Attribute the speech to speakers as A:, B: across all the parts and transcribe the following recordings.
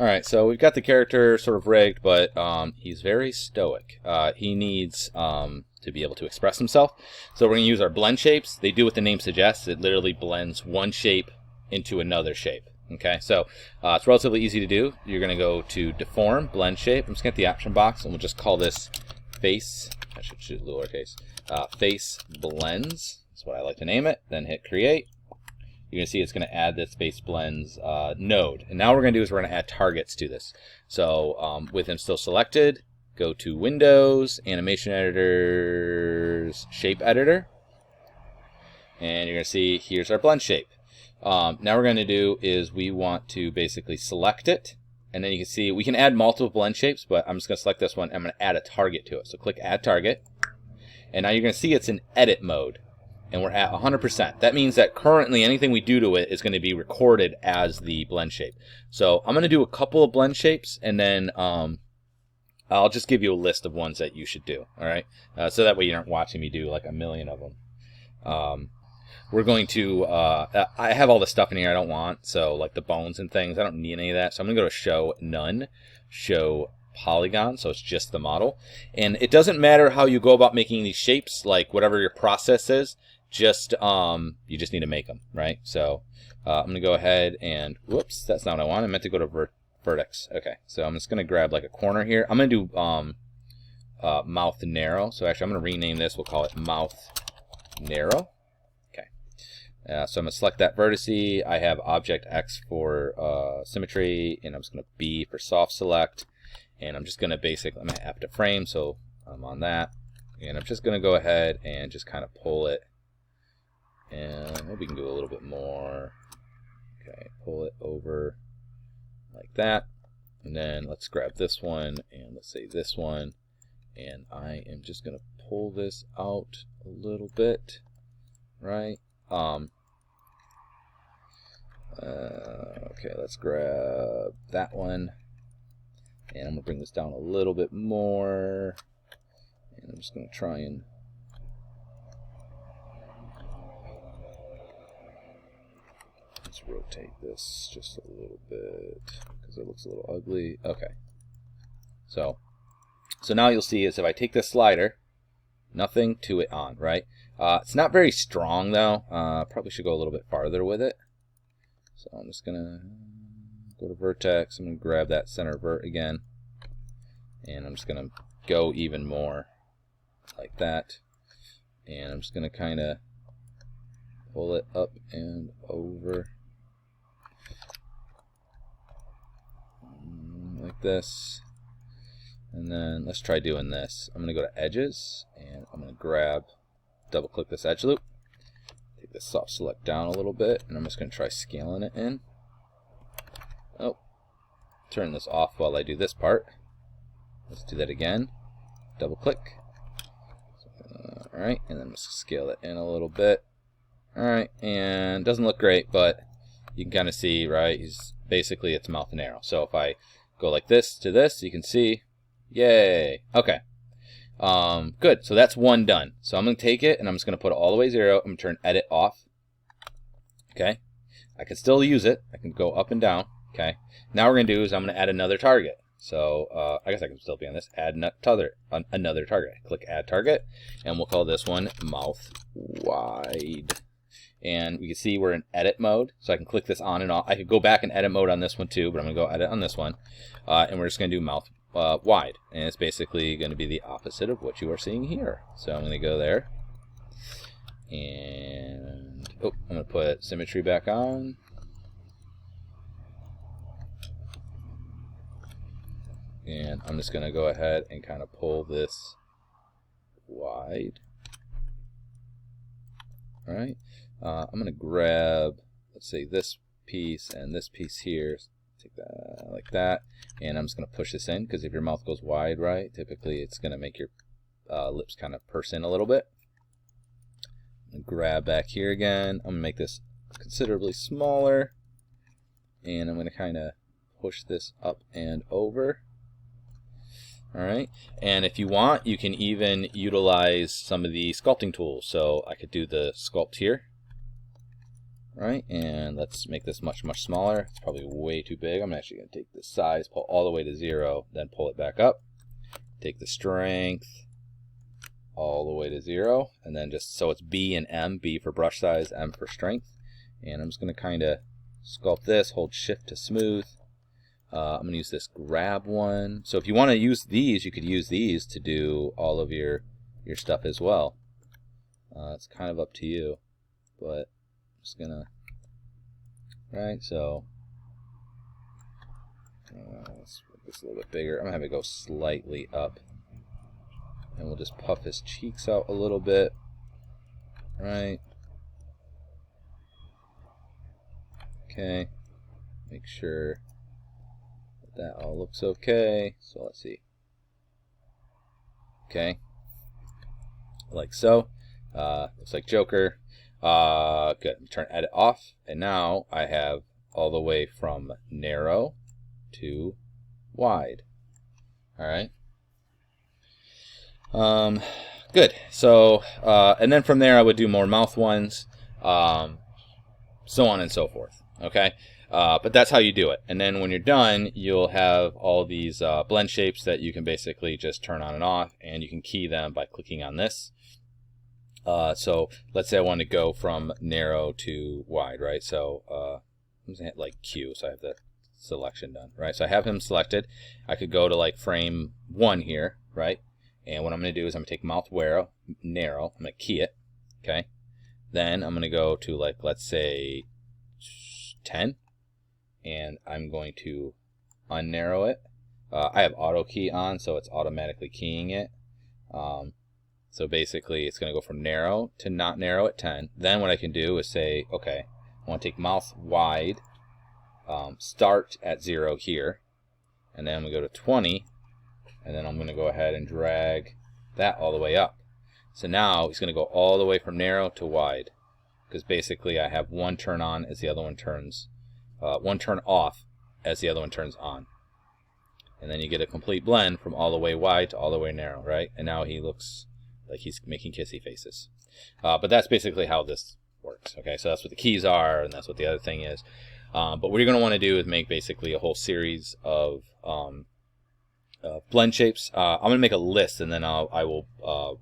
A: Alright, so we've got the character sort of rigged, but he's very stoic. He needs to be able to express himself. So we're going to use our blend shapes. They do what the name suggests. It literally blends one shape into another shape. Okay, so it's relatively easy to do. You're going to go to Deform, Blend Shape. I'm just going to get the option box, and we'll just call this Face. I should choose lowercase. Face Blends. That's what I like to name it. Then hit Create. You're going to see it's going to add this Face Blends node. And now what we're going to do is we're going to add targets to this. So with him still selected, go to Windows, Animation Editors, Shape Editor. And you're going to see here's our blend shape. Now what we're going to do is we want to basically select it. And then you can see we can add multiple blend shapes, but I'm just going to select this one. I'm going to add a target to it. So click Add Target. And now you're going to see it's in edit mode. And we're at 100%. That means that currently anything we do to it is going to be recorded as the blend shape. So I'm going to do a couple of blend shapes, and then I'll just give you a list of ones that you should do. All right, so that way you aren't watching me do like a million of them. We're going to. I have all the stuff in here I don't want, so like the bones and things. I don't need any of that. So I'm going to go to Show None, Show Polygon, so it's just the model. And it doesn't matter how you go about making these shapes, like whatever your process is. Just you just need to make them, right? So I'm gonna go ahead and whoops, that's not what I want. I meant to go to vertex. Okay, so I'm just gonna grab like a corner here. I'm gonna do mouth narrow. So actually I'm gonna rename this. We'll call it mouth narrow. Okay, so I'm gonna select that vertice. I have object X for symmetry, and I'm just gonna B for soft select, and I'm just gonna I'm gonna have to frame, so I'm on that, and I'm just gonna go ahead and just kind of pull it. And maybe we can do a little bit more. Okay, pull it over like that. And then let's grab this one, and let's say this one. And I am just going to pull this out a little bit, right? Okay, let's grab that one. And I'm going to bring this down a little bit more. And I'm just going to try and let's rotate this just a little bit because it looks a little ugly. Okay. So now you'll see is if I take this slider, nothing to it on, right? It's not very strong though. Probably should go a little bit farther with it. So I'm just gonna go to vertex. I'm gonna grab that center vert again, and I'm just gonna go even more like that. And I'm just gonna kind of pull it up and over like this. And then let's try doing this. I'm going to go to edges, and I'm going to grab, double click this edge loop, take this soft select down a little bit, and I'm just going to try scaling it in. Oh, turn this off while I do this part. Let's do that again. Double click. Alright, and then let's scale it in a little bit. Alright, and doesn't look great, but you can kind of see, right, he's basically it's mouth and arrow. So if I go like this to this, you can see, yay. Okay, good. So that's one done. So I'm going to take it, and I'm just going to put it all the way 0. I'm going to turn edit off. Okay, I can still use it. I can go up and down. Okay, now what we're going to do is I'm going to add another target. So I guess I can still be on this, add another target. Click add target, and we'll call this one mouth wide. And we can see we're in edit mode, so I can click this on and off. I could go back in edit mode on this one too, but I'm going to go edit on this one. And we're just going to do mouth wide. And it's basically going to be the opposite of what you are seeing here. So I'm going to go there. And I'm going to put symmetry back on. And I'm just going to go ahead and kind of pull this wide. All right. I'm going to grab, let's say, this piece and this piece here. Take that like that. And I'm just going to push this in, because if your mouth goes wide, right, typically it's going to make your lips kind of purse in a little bit. And grab back here again. I'm going to make this considerably smaller. And I'm going to kind of push this up and over. Alright, and if you want, you can even utilize some of the sculpting tools. So I could do the sculpt here. right? And let's make this much, much smaller. It's probably way too big. I'm actually going to take this size, pull all the way to 0, then pull it back up. Take the strength all the way to 0, and then just so it's B and M, B for brush size, M for strength. And I'm just going to kind of sculpt this, hold shift to smooth. I'm going to use this grab one. So if you want to use these, you could use these to do all of your stuff as well. It's kind of up to you, but I'm just going to, right, so let's make this a little bit bigger. I'm going to have it go slightly up. And we'll just puff his cheeks out a little bit, right? Okay, make sure that all looks okay. So let's see. Okay, like so. Looks like Joker. Good. Turn edit off, and now I have all the way from narrow to wide. All right. Good. So, and then from there I would do more mouth ones, so on and so forth. Okay. But that's how you do it. And then when you're done, you'll have all these blend shapes that you can basically just turn on and off, and you can key them by clicking on this. So let's say I want to go from narrow to wide, right? So I'm gonna hit like Q, so I have the selection done, right? So I have him selected. I could go to like frame 1 here, right? And what I'm going to do is I'm going to take mouth narrow, I'm going to key it, okay? Then I'm going to go to, like, let's say 10, and I'm going to unnarrow it. I have auto key on, so it's automatically keying it. So basically it's going to go from narrow to not narrow at 10. Then what I can do is say, okay, I want to take mouth wide, start at 0 here, and then we go to 20. And then I'm going to go ahead and drag that all the way up. So now he's going to go all the way from narrow to wide, because basically I have one turn on as the other one turns, one turn off as the other one turns on. And then you get a complete blend from all the way wide to all the way narrow, right? And now he looks like he's making kissy faces. But that's basically how this works. Okay, so that's what the keys are, and that's what the other thing is. But what you're going to want to do is make basically a whole series of blend shapes. I'm going to make a list, and then I will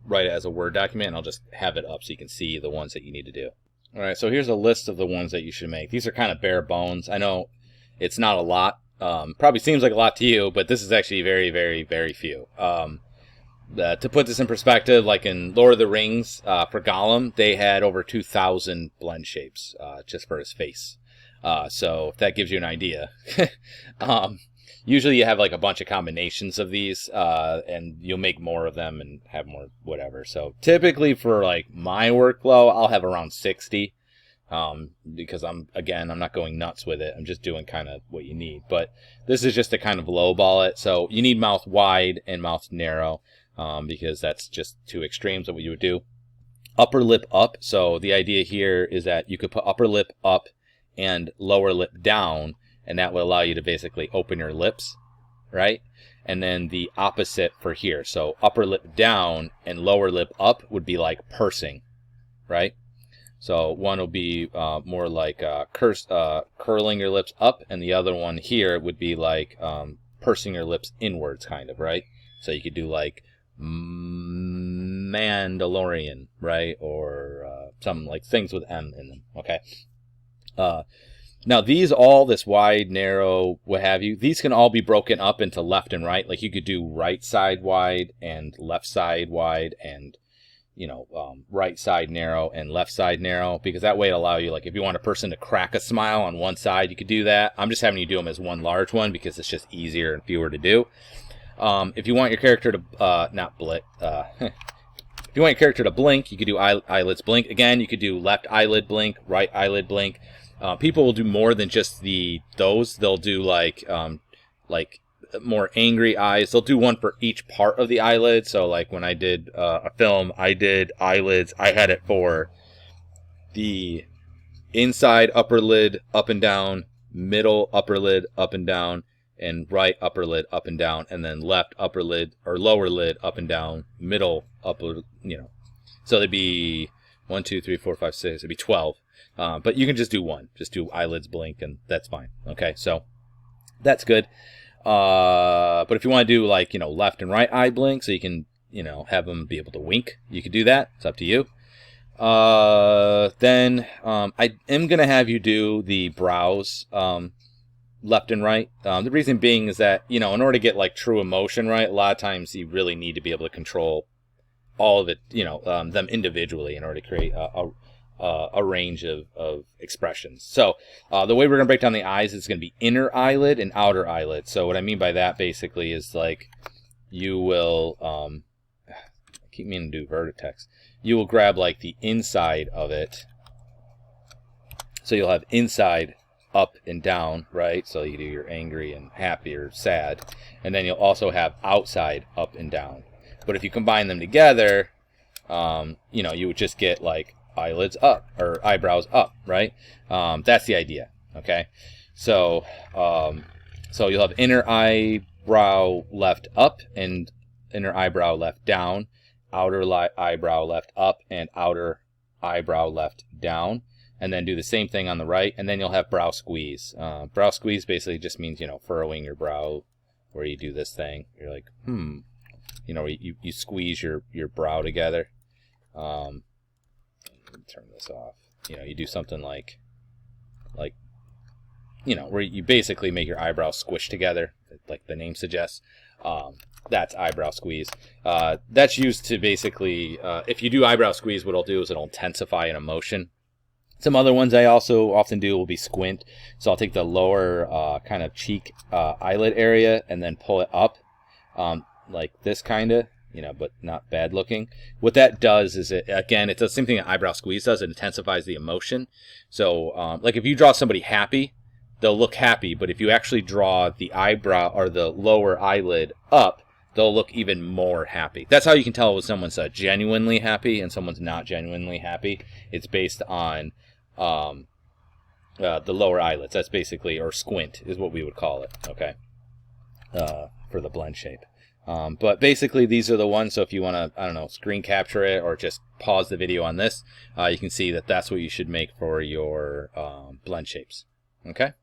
A: write it as a Word document, and I'll just have it up so you can see the ones that you need to do. All right, so here's a list of the ones that you should make. These are kind of bare bones. I know it's not a lot. Probably seems like a lot to you, but this is actually very, very, very few. To put this in perspective, like in Lord of the Rings, for Gollum, they had over 2,000 blend shapes just for his face. So if that gives you an idea. Usually you have like a bunch of combinations of these, and you'll make more of them and have more whatever. So typically for like my workflow, I'll have around 60, because I'm not going nuts with it. I'm just doing kind of what you need. But this is just to kind of lowball it. So you need mouth wide and mouth narrow, because that's just two extremes of what you would do. Upper lip up. So the idea here is that you could put upper lip up and lower lip down, and that will allow you to basically open your lips, right? And then the opposite for here. So upper lip down and lower lip up would be like pursing, right? So one will be more like curling your lips up, and the other one here would be like pursing your lips inwards, kind of, right? So you could do like Mandalorian, right? Or something like things with M in them, okay? Now this wide, narrow, what have you, these can all be broken up into left and right. Like you could do right side wide and left side wide, and right side narrow and left side narrow, because that way it allow you, like if you want a person to crack a smile on one side, you could do that. I'm just having you do them as one large one because it's just easier and fewer to do. If you want your character to if you want your character to blink, you could do eyelids blink. Again, you could do left eyelid blink, right eyelid blink. People will do more than just those. They'll do like more angry eyes. They'll do one for each part of the eyelid. So like when I did a film, I did eyelids. I had it for the inside upper lid up and down, middle upper lid up and down, and right upper lid up and down, and then left upper lid or lower lid up and down, middle upper, So they'd be 1, 2, 3, 4, 5, 6. It'd be 12. But you can just do one. Just do eyelids blink, and that's fine. Okay, so that's good. But if you want to do like, left and right eye blink, so you can, have them be able to wink, you could do that. It's up to you. Then I am going to have you do the brows left and right. The reason being is that, in order to get like true emotion, right, a lot of times you really need to be able to control all of it, them individually in order to create a range of expressions. So the way we're going to break down the eyes is going to be inner eyelid and outer eyelid. So what I mean by that basically is like you will, I keep meaning to do vertex. You will grab like the inside of it. So you'll have inside up and down, right? So you do your angry and happy or sad. And then you'll also have outside up and down. But if you combine them together, you would just get like eyelids up or eyebrows up, right? That's the idea. Okay. So you'll have inner eyebrow left up and inner eyebrow left down, outer eyebrow left up and outer eyebrow left down, and then do the same thing on the right, and then you'll have brow squeeze. Brow squeeze basically just means, furrowing your brow, where you do this thing. You're like, you squeeze your brow together. Let me turn this off. You do something like, where you basically make your eyebrows squish together, like the name suggests. That's eyebrow squeeze. That's used to basically, if you do eyebrow squeeze, what it'll do is it'll intensify an emotion. Some other ones I also often do will be squint. So I'll take the lower kind of cheek eyelid area and then pull it up like this kind of, but not bad looking. What that does is, it's the same thing that eyebrow squeeze does. It intensifies the emotion. So like if you draw somebody happy, they'll look happy. But if you actually draw the eyebrow or the lower eyelid up, they'll look even more happy. That's how you can tell when someone's genuinely happy and someone's not genuinely happy. It's based on the lower eyelids. That's basically, or squint is what we would call it, okay, for the blend shape. But basically these are the ones, so if you want to, screen capture it or just pause the video on this, you can see that that's what you should make for your blend shapes, okay?